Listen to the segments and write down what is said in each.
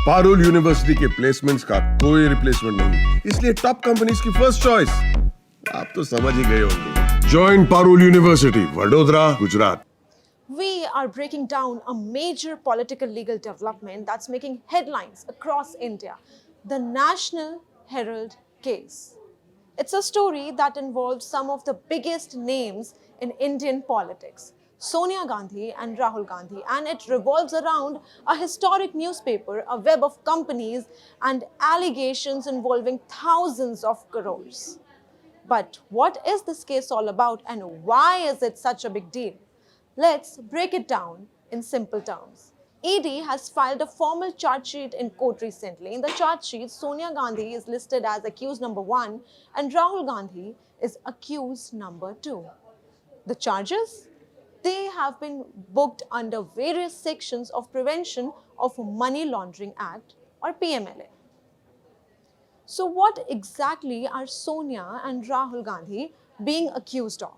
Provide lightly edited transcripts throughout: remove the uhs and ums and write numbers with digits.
Parul university के placements का कोई रिप्लेसमेंट नहीं, इसलिए टॉप कंपनीज की फर्स्ट चॉइस। आप तो समझ ही गए होंगे। Join Parul university, Vadodara, Gujarat. We are breaking down a major political legal development that's making headlines across India, the National Herald case. It's a story that involves some of the biggest names in Indian politics, Sonia Gandhi and Rahul Gandhi, and it revolves around a historic newspaper, a web of companies, and allegations involving thousands of crores. But what is this case all about, and why is it such a big deal? Let's break it down in simple terms. ED has filed a formal charge sheet in court recently. In the charge sheet, Sonia Gandhi is listed as accused number 1 and Rahul Gandhi is accused number 2. The charges? They have been booked under various sections of Prevention of Money Laundering Act or PMLA. So what exactly are Sonia and Rahul Gandhi being accused of?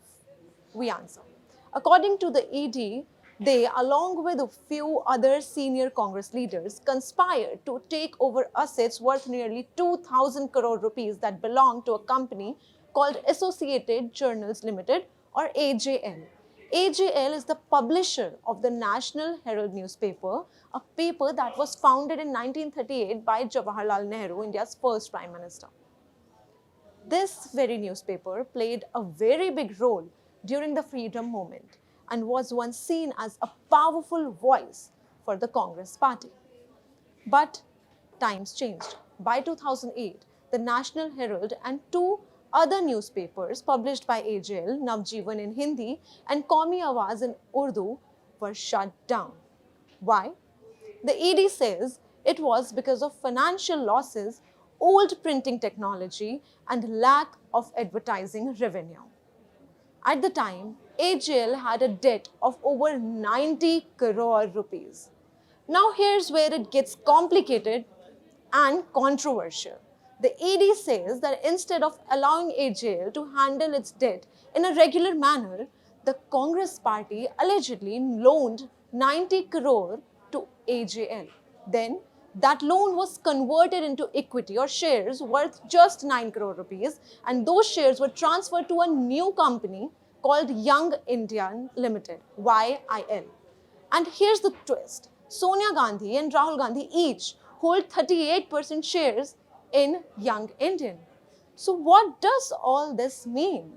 We answer. According to the ED, they, along with a few other senior Congress leaders, conspired to take over assets worth nearly 2,000 crore rupees that belong to a company called Associated Journals Limited or AJL. AJL is the publisher of the National Herald newspaper, a paper that was founded in 1938 by Jawaharlal Nehru, India's first Prime Minister. This very newspaper played a very big role during the freedom movement and was once seen as a powerful voice for the Congress party. But times changed. By 2008, the National Herald and two other newspapers published by AJL, Navjeevan in Hindi and Qaumi Awaz in Urdu, were shut down. Why? The ED says it was because of financial losses, old printing technology, and lack of advertising revenue. At the time, AJL had a debt of over 90 crore rupees. Now here's where it gets complicated and controversial. The ED says that instead of allowing AJL to handle its debt in a regular manner, the Congress party allegedly loaned 90 crore to AJL. Then that loan was converted into equity or shares worth just 9 crore rupees, and those shares were transferred to a new company called Young Indian Limited, YIL. And here's the twist. Sonia Gandhi and Rahul Gandhi each hold 38% shares in Young Indian. So what does all this mean?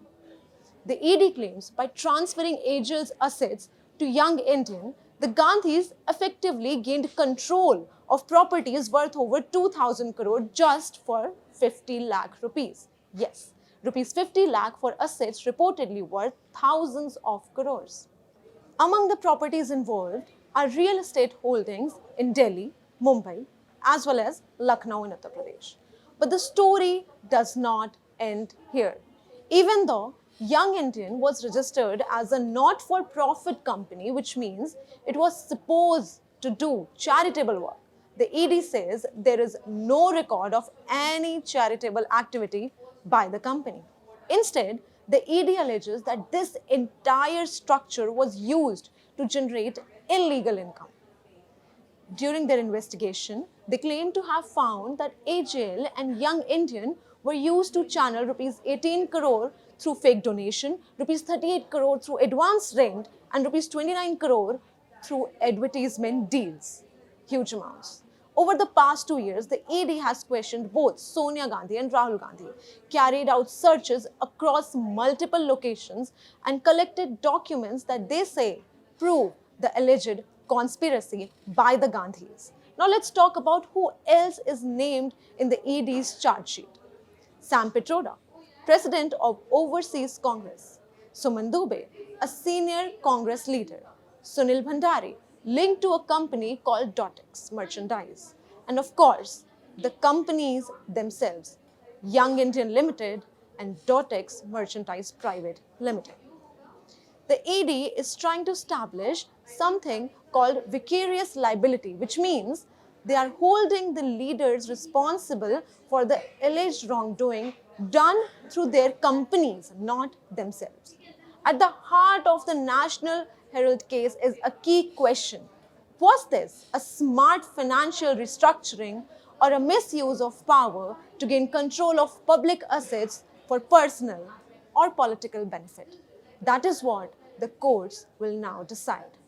The ED claims by transferring AJL's assets to Young Indian, the Gandhis effectively gained control of properties worth over 2,000 crore just for 50 lakh rupees. Yes, rupees 50 lakh for assets reportedly worth thousands of crores. Among the properties involved are real estate holdings in Delhi, Mumbai, as well as Lucknow in Uttar Pradesh. But the story does not end here. Even though Young Indian was registered as a not-for-profit company, which means it was supposed to do charitable work, the ED says there is no record of any charitable activity by the company. Instead, the ED alleges that this entire structure was used to generate illegal income. During their investigation, they claim to have found that AJL and Young Indian were used to channel rupees 18 crore through fake donation, rupees 38 crore through advance rent, and rupees 29 crore through advertisement deals. Huge amounts. Over the past 2 years, the ED has questioned both Sonia Gandhi and Rahul Gandhi, carried out searches across multiple locations, and collected documents that they say prove the alleged conspiracy by the Gandhis. Now let's talk about who else is named in the ED's charge sheet. Sam Pitroda, President of Overseas Congress. Suman Dubey, a senior Congress leader. Sunil Bhandari, linked to a company called Dotex Merchandise. And of course, the companies themselves, Young Indian Limited and Dotex Merchandise Private Limited. The ED is trying to establish something called vicarious liability, which means they are holding the leaders responsible for the alleged wrongdoing done through their companies, not themselves. At the heart of the National Herald case is a key question. Was this a smart financial restructuring or a misuse of power to gain control of public assets for personal or political benefit? That is what the courts will now decide.